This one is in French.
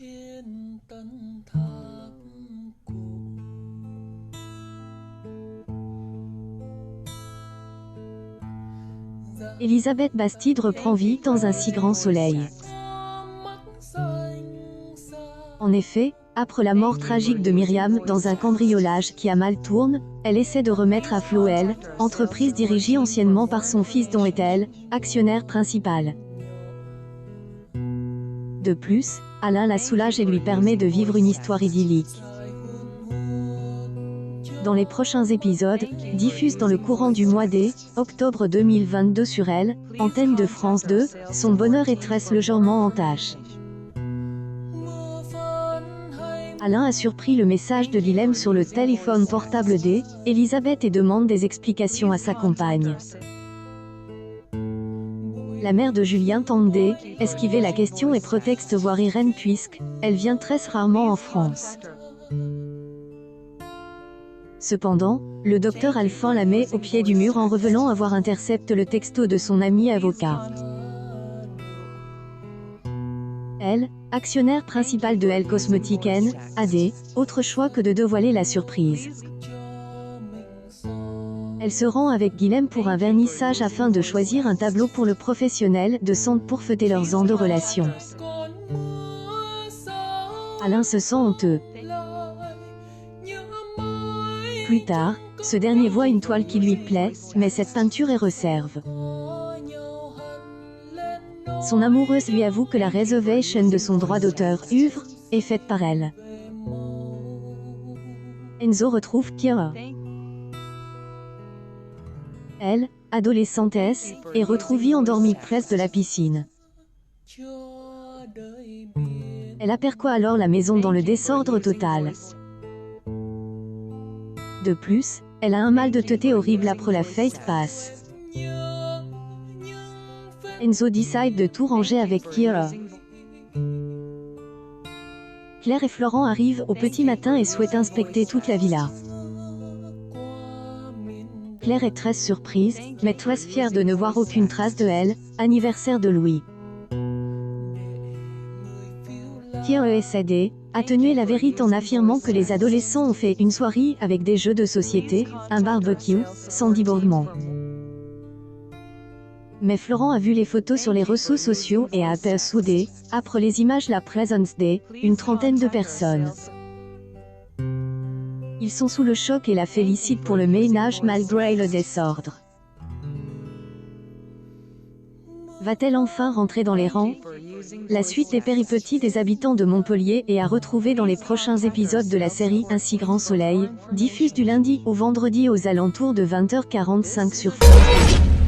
trên tân tháp cổ. Elisabeth Bastide reprend vie dans un si grand soleil. En effet, après la mort tragique de Myriam dans un cambriolage qui a mal tourne, elle essaie de remettre à flot Elle, entreprise dirigée anciennement par son fils dont est elle, actionnaire principal. De plus, Alain la soulage et lui permet de vivre une histoire idyllique. Dans les prochains épisodes, diffusent dans le courant du mois d'octobre 2022 sur Elle, antenne de France 2, son bonheur est tresse légèrement en tâche. Alain a surpris le message de Guilhem sur le téléphone portable d'Elisabeth et demande des explications à sa compagne. La mère de Julien tente d'esquiver la question et prétexte voir Irène puisque elle vient très rarement en France. Cependant, le docteur Alphand la met au pied du mur en révélant avoir intercepté le texto de son ami avocat. Elle, actionnaire principal de Elle Cosmetics N.A.D., autre choix que de dévoiler la surprise. Elle se rend avec Guilhem pour un vernissage afin de choisir un tableau pour le professionnel de santé pour fêter leurs ans de relation. Alain se sent honteux. Plus tard, ce dernier voit une toile qui lui plaît, mais cette peinture est réserve. Son amoureuse lui avoue que la réservation de son droit d'auteur œuvre est faite par elle. Enzo retrouve Kira. Elle, adolescentesse, est retrouvée endormie près de la piscine. Elle aperçoit alors la maison dans le désordre total. De plus, elle a un mal de tête horrible après la fête passe. Enzo décide de tout ranger avec Kira. Claire et Florent arrivent au petit matin et souhaitent inspecter toute la villa. Claire est très surprise, mais très fière de ne voir aucune trace de Elle, anniversaire de Louis. Kira essaie atténuer la vérité en affirmant que les adolescents ont fait une soirée avec des jeux de société, un barbecue, sans débordement. Mais Florent a vu les photos sur les réseaux sociaux et a aperçu après les images la présence une trentaine de personnes. Ils sont sous le choc et la félicitent pour le ménage malgré le désordre. Va-t-elle enfin rentrer dans les rangs? La suite des péripéties des habitants de Montpellier est à retrouver dans les prochains épisodes de la série Un si grand soleil, diffuse du lundi au vendredi aux alentours de 20h45 sur France 2.